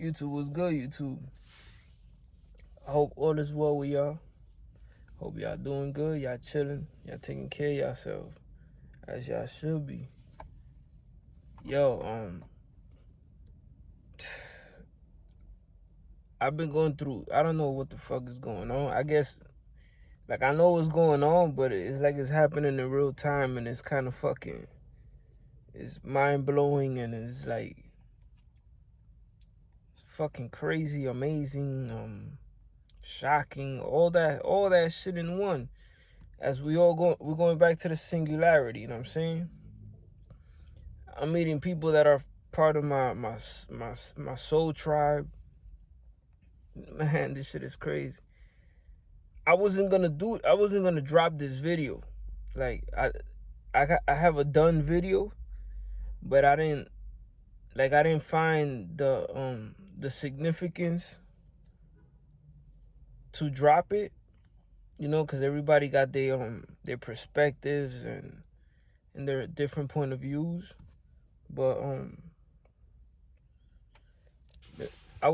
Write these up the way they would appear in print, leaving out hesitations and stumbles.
YouTube was good, YouTube. I hope all is well with y'all. Hope y'all doing good, y'all chilling, y'all taking care of yourself, as y'all should be. Yo, I've been going through, I don't know what the fuck is going on. I guess, like, I know what's going on, but it's like it's happening in real time, and it's kind of fucking, it's mind-blowing, and it's like, fucking crazy, amazing, shocking, all that shit in one. As we're going back to the singularity, you know what I'm saying? I'm meeting people that are part of my soul tribe. Man, this shit is crazy. I wasn't gonna drop this video. Like I have a done video, but I didn't find the significance to drop it, you know, because everybody got their perspectives and their different point of views. But I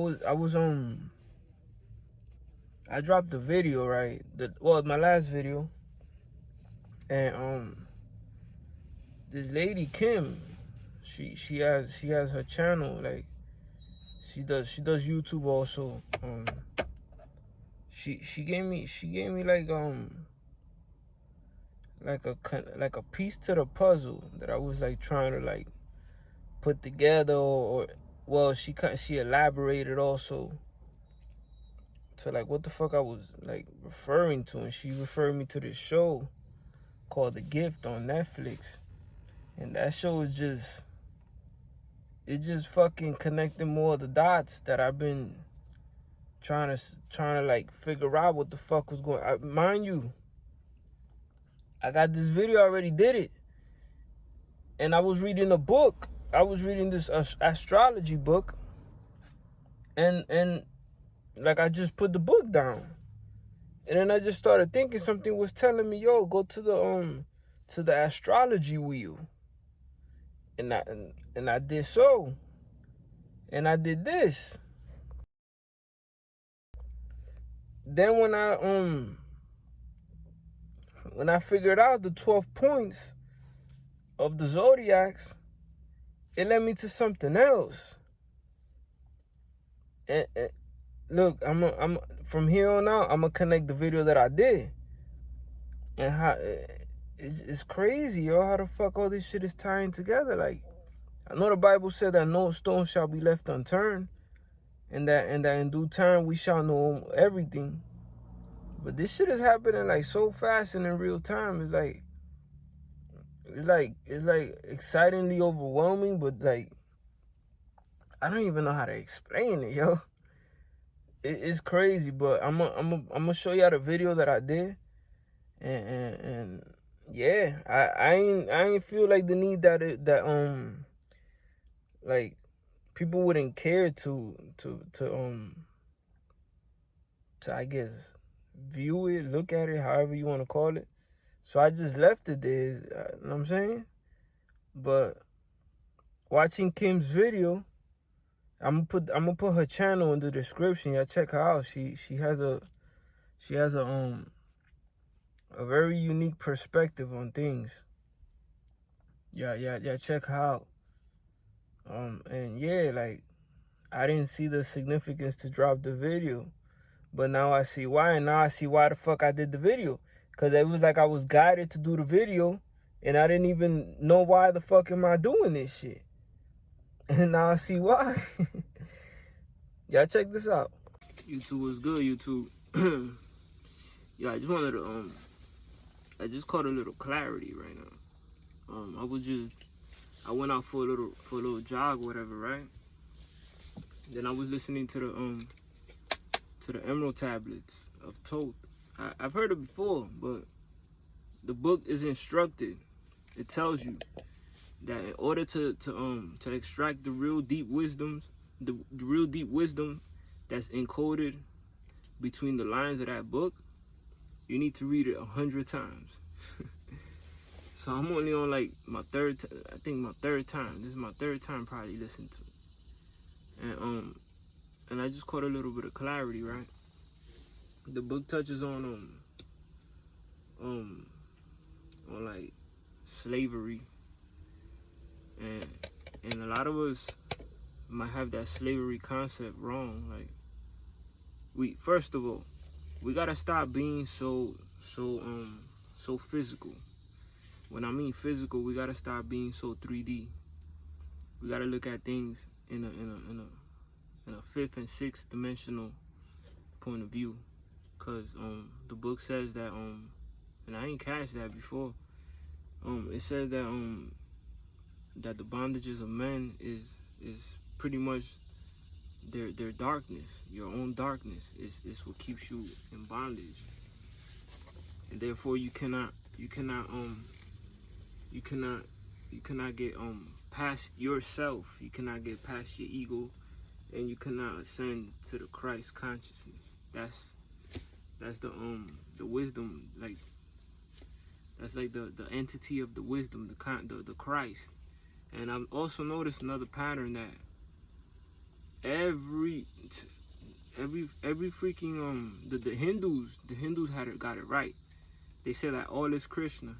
dropped the video, right? My last video, and this lady Kim, she has her channel, like she does YouTube also. She gave me like a piece to the puzzle that I was like trying to like put together, or well, she elaborated also to like what the fuck I was like referring to, and she referred me to this show called The Gift on Netflix, and that show is just fucking connecting more of the dots that I've been trying to like figure out what the fuck was going on. Mind you, I got this video, I already did it, and I was reading a book. I was reading this astrology book, and like I just put the book down, and then I just started thinking something was telling me, yo, go to the astrology wheel, and I did so, and I did this. Then when I figured out the 12 points of the zodiacs, it led me to something else. And look, I'm from here on out, I'm gonna connect the video that I did, and how it's crazy, yo, how the fuck all this shit is tying together. Like, I know the Bible said that no stone shall be left unturned, and that in due time we shall know everything. But this shit is happening like so fast and in real time. It's like excitingly overwhelming, but like I don't even know how to explain it, yo. It's crazy, but I'm gonna show y'all the video that I did, and yeah, I ain't feel like the need that like people wouldn't care to I guess view it, look at it, however you want to call it. So I just left it there, you know what I'm saying? But watching Kim's video, I'm gonna put her channel in the description. Y'all check her out. She has a very unique perspective on things. Yeah, check her out. And yeah, like I didn't see the significance to drop the video, but now I see why, and now I see why the fuck I did the video. Cause it was like I was guided to do the video, and I didn't even know why the fuck am I doing this shit. And now I see why. Y'all check this out. YouTube was good, YouTube. Yeah, I just wanted to I just caught a little clarity right now. I went out for a little jog, whatever, right? Then I was listening to the Emerald Tablets of Thoth. I've heard it before, but the book is instructed. It tells you that in order to extract the real deep wisdoms, the real deep wisdom that's encoded between the lines of that book, you need to read it 100 times. So I'm only on like my third time. This is my third time probably listening to it. And and I just caught a little bit of clarity, right? The book touches on like slavery, and a lot of us might have that slavery concept wrong. Like, we, first of all, we gotta stop being so physical. When I mean physical, we gotta stop being so 3D. We gotta look at things in a fifth and sixth dimensional point of view, cause the book says that and I ain't catch that before. It says that that the bondages of men is pretty much their darkness. Your own darkness is what keeps you in bondage, and therefore you cannot get past yourself. You cannot get past your ego, and you cannot ascend to the Christ consciousness. That's the wisdom, like that's like the entity of the wisdom, the Christ. And I've also noticed another pattern that every freaking the Hindus got it right. They say that all is Krishna.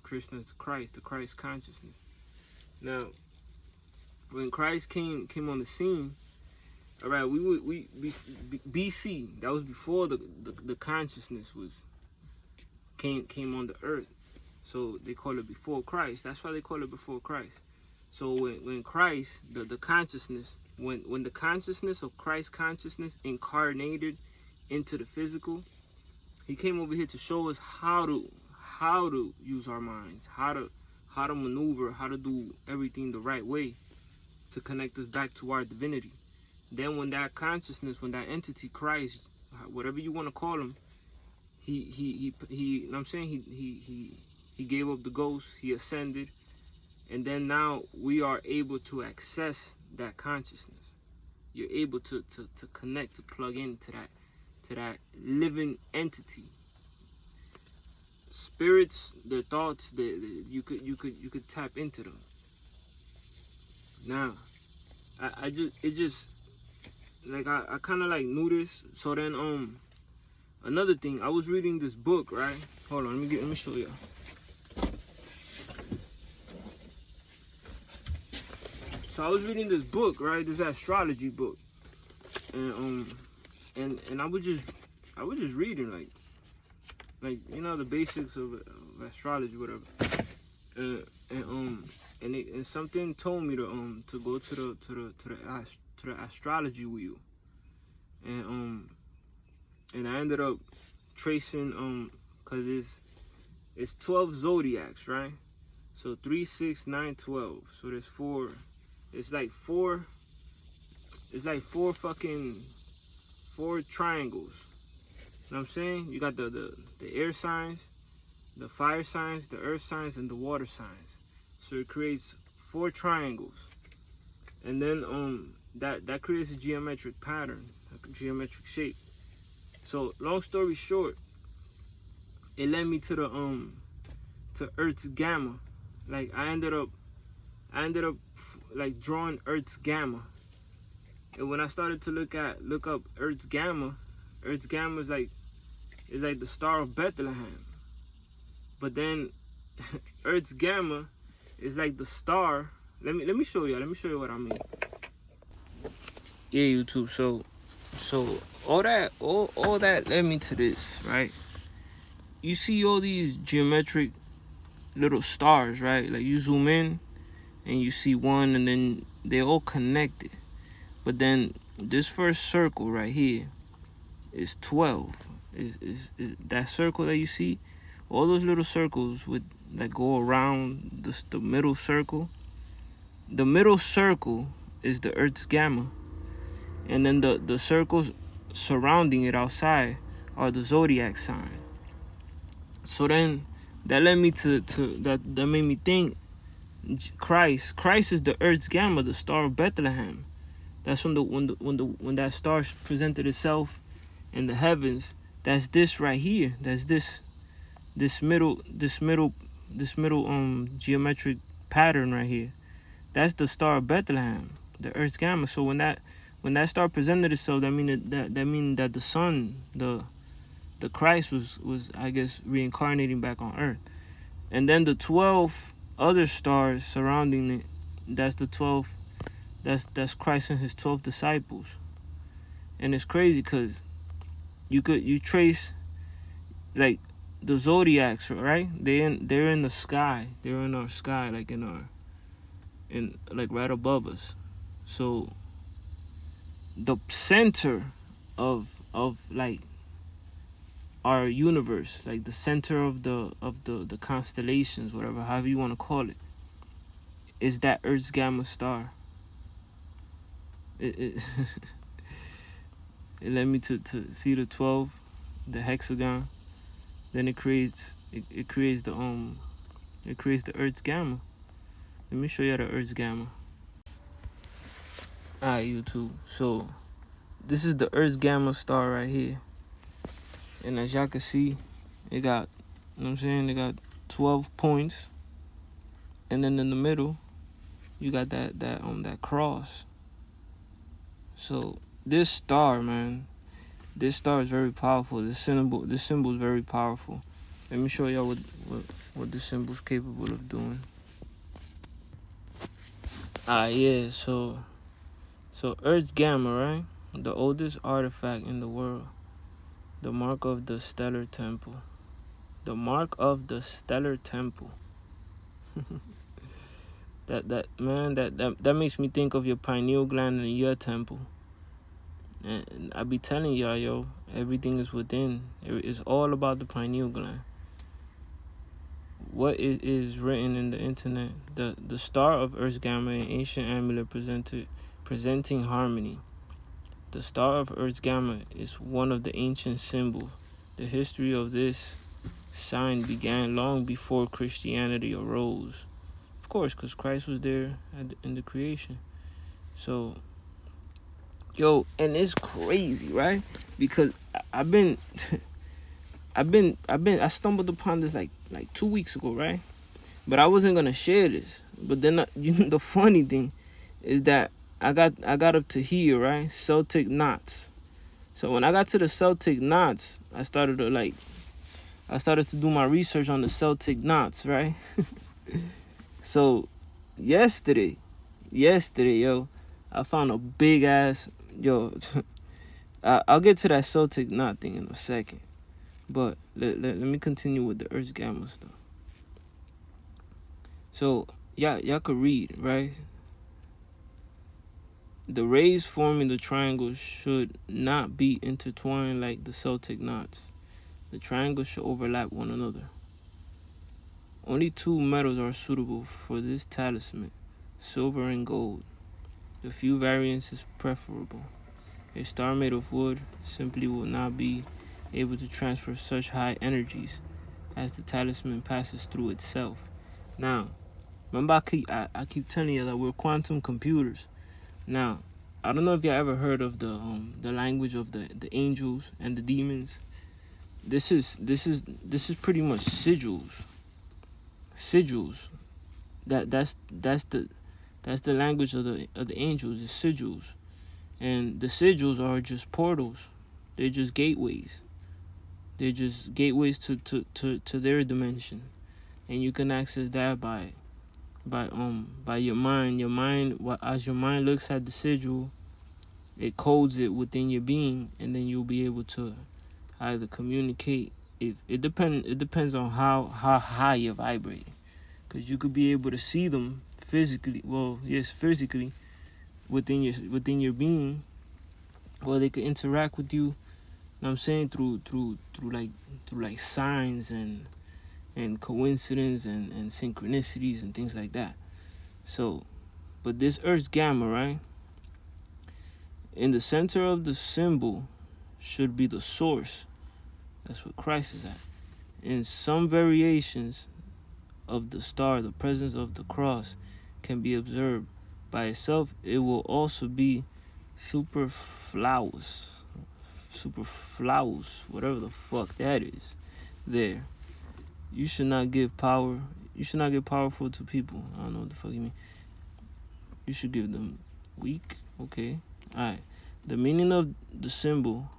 Krishna is Christ, the Christ consciousness. Now, when Christ came on the scene, all right, we BC, that was before the consciousness came on the earth. So they call it before Christ. That's why they call it before Christ. So when Christ, the consciousness, when the consciousness of Christ consciousness incarnated into the physical, he came over here to show us how to use our minds, how to maneuver, how to do everything the right way to connect us back to our divinity. Then when that consciousness, when that entity, Christ, whatever you want to call him, he you know what I'm saying, he gave up the ghost, he ascended, and then now we are able to access that consciousness. You're able to connect, to plug into that living entity. Spirits, their thoughts, you could tap into them. Now, I kind of like knew this. So then another thing, I was reading this book, right? Hold on, let me show you. So I was reading this book, right? This astrology book, and I was just reading like you know, the basics of astrology, whatever. And something told me to go to the astrology wheel, and I ended up tracing cause it's 12 zodiacs, right? So 3, 6, 9, 12. So there's four. It's like four triangles. You know what I'm saying? You got the air signs, the fire signs, the earth signs, and the water signs. So it creates 4 triangles. And then that creates a geometric pattern, a geometric shape. So long story short, it led me to the to Ertsgamma. Like I ended up like drawing Ertsgamma. And when I started to look up Ertsgamma is like the Star of Bethlehem. But then Ertsgamma is like the star. Let me show you. Let me show you what I mean. Yeah, YouTube. So all that led me to this, right? You see all these geometric little stars, right? Like you zoom in and you see one, and then they're all connected. But then this first circle right here is 12. Is that circle that you see? All those little circles that go around the middle circle. The middle circle is the Ertsgamma, and then the circles surrounding it outside are the zodiac sign. So then that led me to that made me think Christ is the Ertsgamma, the Star of Bethlehem. That's when that star presented itself in the heavens. That's this right here. That's this middle geometric pattern right here. That's the Star of Bethlehem, the Ertsgamma. So when when that star presented itself, that mean that the sun, the Christ was I guess reincarnating back on Earth. And then the 12 other stars surrounding it, that's the 12, that's Christ and his 12 disciples. And it's crazy because you trace like the zodiacs, right? They're in the sky. They're in our sky, like like right above us. So the center of like our universe, like the center of the constellations, whatever, however you want to call it, is that Ertsgamma star. It it led me to see the 12, the hexagon. Then it creates the Ertsgamma. Let me show you the Ertsgamma. Alright, YouTube. So this is the Ertsgamma star right here. And as y'all can see, it got, you know what I'm saying, it got 12 points. And then in the middle, you got that cross. So this star, man, this star is very powerful. This symbol is very powerful. Let me show y'all what this symbol is capable of doing. Yeah, so Ertsgamma, right? The oldest artifact in the world. The mark of the stellar temple. The mark of the stellar temple. that makes me think of your pineal gland and your temple. And I be telling y'all, yo, everything is within. It's all about the pineal gland. What is written in the internet? The star of Ertsgamma, an ancient amulet presenting harmony. The star of Ertsgamma is one of the ancient symbols. The history of this sign began long before Christianity arose. Of course, because Christ was there in the creation. So, yo, and it's crazy, right? Because I stumbled upon this like 2 weeks ago, right? But I wasn't gonna share this. But then the funny thing is that I got up to here, right? Celtic knots. So when I got to the Celtic knots, I started to do my research on the Celtic knots, right? So yesterday, yo, I found a big ass, yo. I'll get to that Celtic knot thing in a second, but let me continue with the Ertsgamma stuff. So y'all could read, right? The rays forming the triangle should not be intertwined like the Celtic knots. The triangles should overlap one another. Only 2 metals are suitable for this talisman, silver and gold. The few variants is preferable. A star made of wood simply will not be able to transfer such high energies as the talisman passes through itself. Now, remember I keep telling you that we're quantum computers. Now, I don't know if you ever heard of the language of the angels and the demons. This is pretty much sigils. Sigils. That's the language of the angels, is sigils. And the sigils are just portals. They're just gateways. They're just gateways to their dimension. And you can access that by your mind. As your mind looks at the sigil, it codes it within your being, and then you'll be able to either communicate. If it depends on how high you're vibrating, because you could be able to see them physically. Well, yes, physically within your being, or they could interact with you. You know what I'm saying, through like signs and coincidence and synchronicities and things like that. So, but this Ertsgamma, right? In the center of the symbol should be the source. That's what Christ is at. In some variations of the star, the presence of the cross can be observed. By itself, it will also be superfluous, whatever the fuck that is. There. You should not give powerful to people. I don't know what the fuck you mean. You should give them weak. Okay. Alright. The meaning of the symbol,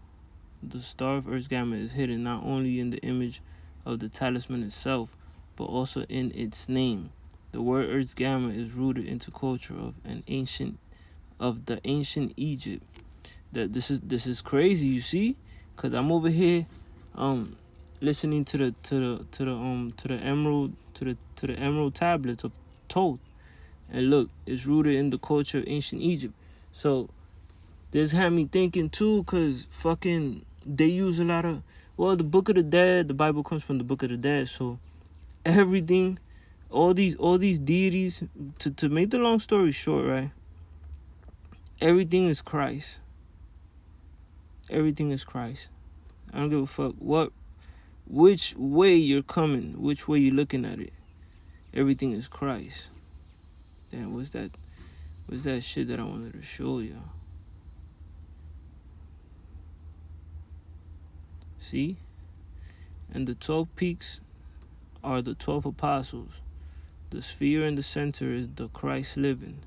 the star of Ertsgamma, is hidden not only in the image of the talisman itself, but also in its name. The word Ertsgamma is rooted into culture of the ancient Egypt. That this is crazy, you see, because I'm over here, listening to the emerald tablets of Thoth, and look, it's rooted in the culture of ancient Egypt. So this had me thinking too, because fucking they use a lot of, well, the Book of the Dead, the Bible comes from the Book of the Dead, so everything, all these deities, to make the long story short, right? Everything is Christ. Everything is Christ. I don't give a fuck which way you're coming, which way you're looking at it. Everything is Christ. Damn, what's that shit that I wanted to show y'all? See? And the 12 peaks are the 12 apostles. The sphere in the center is the Christ living,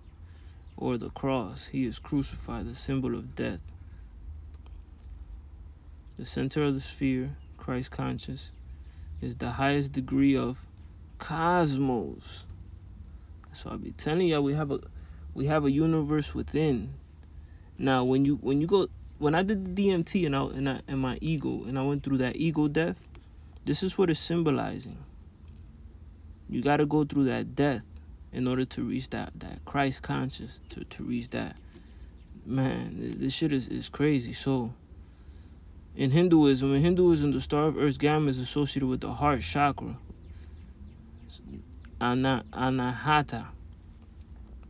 or the cross. He is crucified, the symbol of death. The center of the sphere, Christ conscious, is the highest degree of cosmos. That's why I be telling y'all we have a universe within. Now when I did the DMT and my ego, and I went through that ego death, this is what it's symbolizing. You gotta go through that death in order to reach that Christ conscious, to reach that. Man, this shit is crazy. So in Hinduism, the star of Ertsgamma is associated with the heart chakra, Anahata.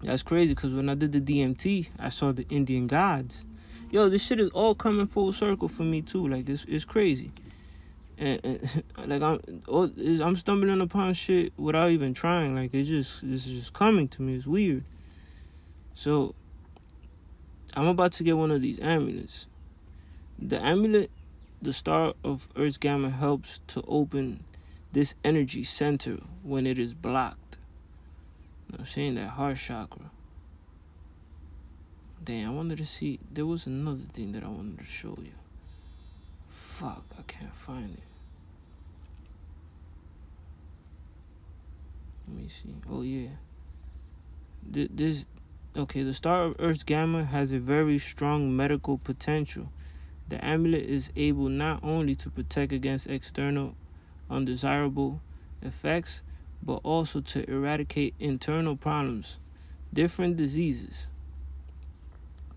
That's crazy, because when I did the DMT, I saw the Indian gods. Yo, this shit is all coming full circle for me too. Like, it's crazy. And like I'm stumbling upon shit without even trying. Like, this is just coming to me. It's weird. So I'm about to get one of these amulets. The amulet, the star of Ertsgamma, helps to open this energy center when it is blocked. I'm saying that heart chakra. Damn, I wanted to see. There was another thing that I wanted to show you. Fuck, I can't find it. Let me see. Oh yeah. The star of Ertsgamma has a very strong medical potential. The amulet is able not only to protect against external undesirable effects, but also to eradicate internal problems, different diseases.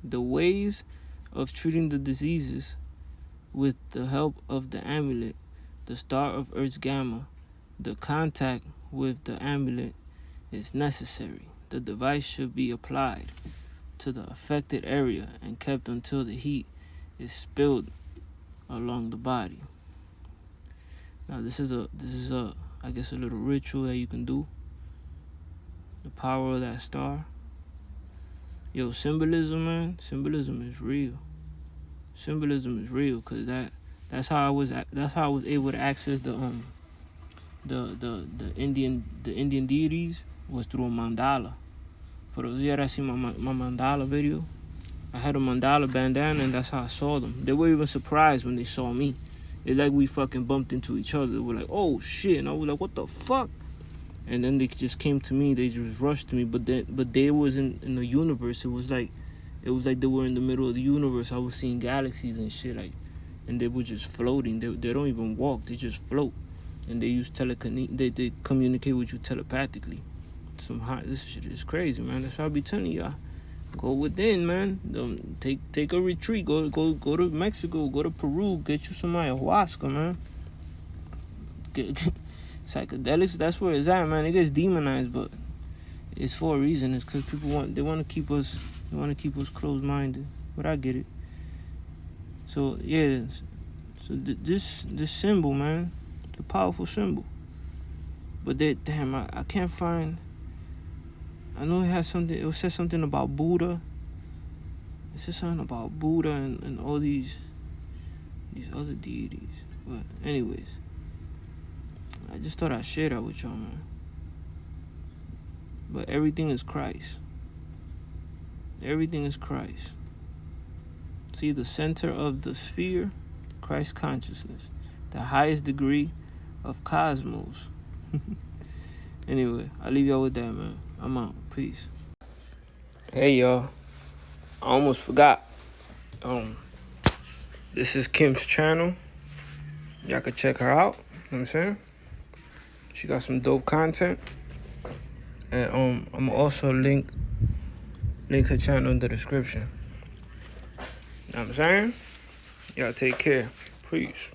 The ways of treating the diseases with the help of the amulet, the star of Ertsgamma, the contact with the amulet is necessary. The device should be applied to the affected area and kept until the heat is spilled along the body. Now this is a I guess a little ritual that you can do. The power of that star. Yo, symbolism, man. Symbolism is real. Symbolism is real, cause that's how I was able to access the Indian deities, was through a mandala. For those of you that seen my mandala video, I had a mandala bandana, and that's how I saw them. They were even surprised when they saw me. It's like we fucking bumped into each other. They were like, oh shit, and I was like, what the fuck? And then they just came to me. They just rushed to me. But they wasn't in the universe. It was like they were in the middle of the universe. I was seeing galaxies and shit, like, and they were just floating. They don't even walk. They just float, and they use they communicate with you telepathically. This shit is crazy, man. That's why I be telling y'all. Go within, man. Take a retreat. Go to Mexico. Go to Peru. Get you some ayahuasca, man. Psychedelics. That's where it's at, man. It gets demonized, but it's for a reason. It's because people want to keep us closed-minded. But I get it. So yeah. So this symbol, man, it's a powerful symbol. But I can't find. I know it has something. It says something about Buddha. It says something about Buddha and all these other deities. But anyways, I just thought I'd share that with y'all, man. But everything is Christ. Everything is Christ. See, the center of the sphere, Christ consciousness, the highest degree of cosmos. Anyway, I'll leave y'all with that, man. I'm out. Peace. Hey, y'all. I almost forgot. This is Kim's channel. Y'all can check her out. You know what I'm saying? She got some dope content. And I'm also link her channel in the description. You know what I'm saying? Y'all take care. Peace.